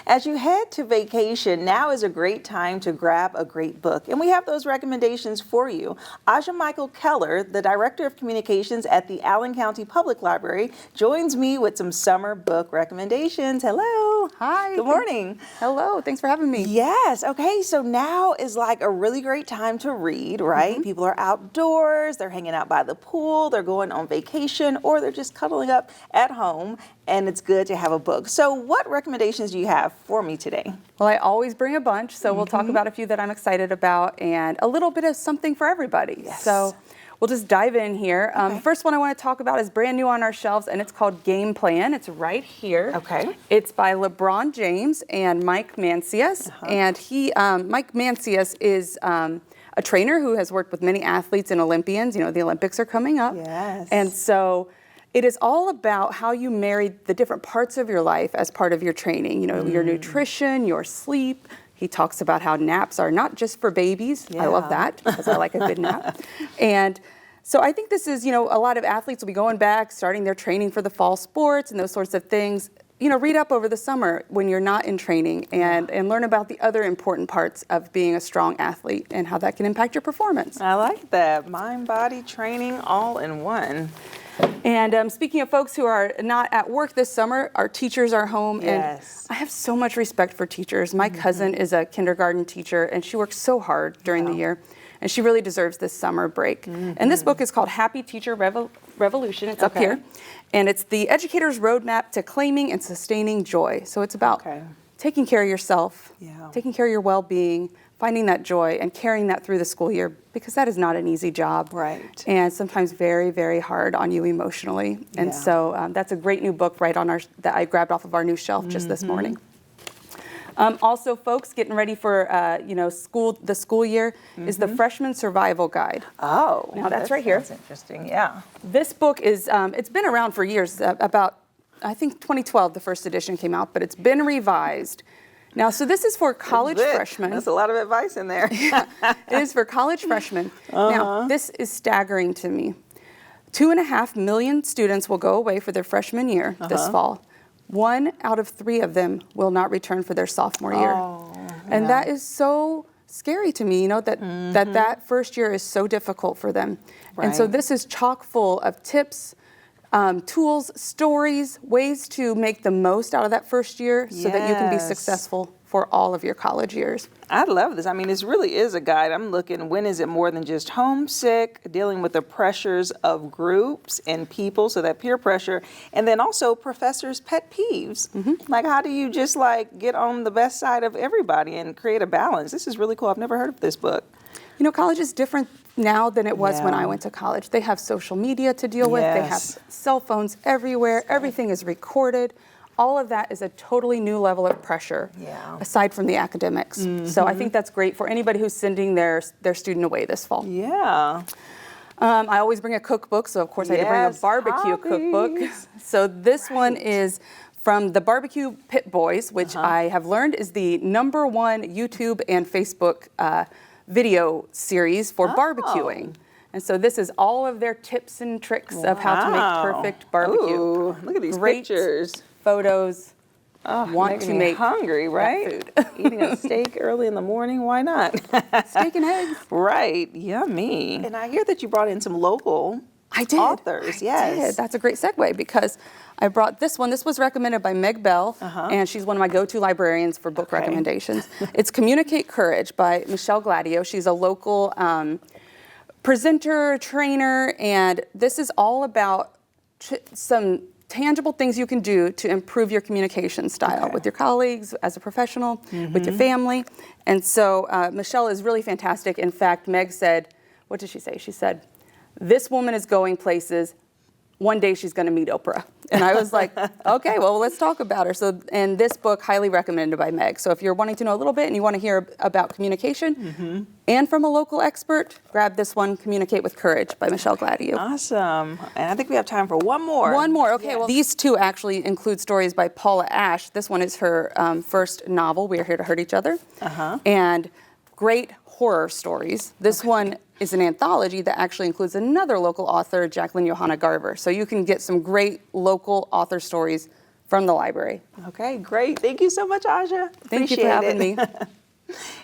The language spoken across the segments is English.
As you head to vacation, now is a great time to grab a great book. And we have those recommendations for you. Aja Michael-Keller, the Director of Communications at the Allen County Public Library, joins me with some summer book recommendations. Hello. Hi. Good morning. Hello. Thanks for having me. Yes. Okay. So now is like a really great time to read, right? People are outdoors, they're hanging out by the pool, they're going on vacation, or they're just cuddling up at home, and it's good to have a book. So what recommendations do you have for me today? Well, I always bring a bunch, so we'll talk about a few that I'm excited about and a little bit of something for everybody. Yes. So we'll just dive in here. The first one I want to talk about is brand new on our shelves, and it's called Game Plan. It's right here. Okay. It's by LeBron James and Mike Mancias. And Mike Mancias is a trainer who has worked with many athletes and Olympians. You know, the Olympics are coming up. Yes. And so it is all about how you marry the different parts of your life as part of your training. You know, your nutrition, your sleep. He talks about how naps are not just for babies. I love that because I like a good nap. And so I think this is, you know, a lot of athletes will be going back, starting their training for the fall sports and those sorts of things. You know, read up over the summer when you're not in training and learn about the other important parts of being a strong athlete and how that can impact your performance. I like that. Mind, body, training, all in one. And speaking of folks who are not at work this summer, our teachers are home. Yes. And I have so much respect for teachers. My cousin is a kindergarten teacher, and she works so hard during the year. And she really deserves this summer break. And this book is called Happy Teacher Revolution. It's up here. And it's the educator's roadmap to claiming and sustaining joy. So it's about taking care of yourself, taking care of your well-being, finding that joy and carrying that through the school year, because that is not an easy job. Right. And sometimes very, very hard on you emotionally. And so that's a great new book right on that I grabbed off of our new shelf just this morning. Also, folks, getting ready for the school year is the Freshman Survival Guide. Oh, now that's right here. That's interesting. Yeah. This book is it's been around for years. About I think 2012 the first edition came out, but it's been revised. Now, so this is for college freshmen. That's a lot of advice in there. It is for college freshmen. Now, this is staggering to me. 2.5 million students will go away for their freshman year this fall. 1 out of 3 of them will not return for their sophomore year. And that is so scary to me, you know, that first year is so difficult for them. And so this is chock full of tips, tools, stories, ways to make the most out of that first year so that you can be successful for all of your college years. I love this. I mean, this really is a guide. I'm looking, when is it more than just homesick, dealing with the pressures of groups and people, so that peer pressure, and then also professors' pet peeves. Like, how do you just like get on the best side of everybody and create a balance? This is really cool. I've never heard of this book. You know, college is different now than it was when I went to college. They have social media to deal with. They have cell phones everywhere. Everything is recorded. All of that is a totally new level of pressure, aside from the academics. So I think that's great for anybody who's sending their student away this fall. I always bring a cookbook, so of course I had to bring a barbecue cookbook. So this one is from the Barbecue Pit Boys, which I have learned is the #1 YouTube and Facebook video series for barbecuing. And so this is all of their tips and tricks of how to make perfect barbecue. Ooh, look at these pictures. Photos. Want to make hungry, right? Food. Eating a steak early in the morning, why not? Steak and eggs. Right, yummy. And I hear that you brought in some local authors. I did. That's a great segue because I brought this one. This was recommended by Meg Bell, and she's one of my go-to librarians for book recommendations. It's Communicate Courage by Michelle Gladio. She's a local presenter, trainer, and this is all about some tangible things you can do to improve your communication style with your colleagues, as a professional, with your family. And so Michelle is really fantastic. In fact, Meg said, what did she say? She said, this woman is going places. One day she's going to meet Oprah. And I was like, okay, well, let's talk about her. So, and this book, highly recommended by Meg. So if you're wanting to know a little bit and you want to hear about communication and from a local expert, grab this one, Communicate with Courage by Michelle Gladio. Awesome. And I think we have time for one more. One more. Okay, well, these two actually include stories by Paula Ashe. This one is her first novel, We Are Here to Hurt Each Other. And great horror stories. This one is an anthology that actually includes another local author, Jacqueline Johanna Garver. So you can get some great local author stories from the library. Okay, great. Thank you so much, Aja. Thank you for having me.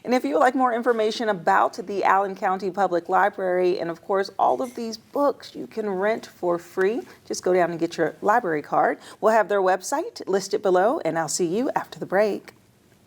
And if you would like more information about the Allen County Public Library, and of course, all of these books you can rent for free, just go down and get your library card. We'll have their website listed below, and I'll see you after the break.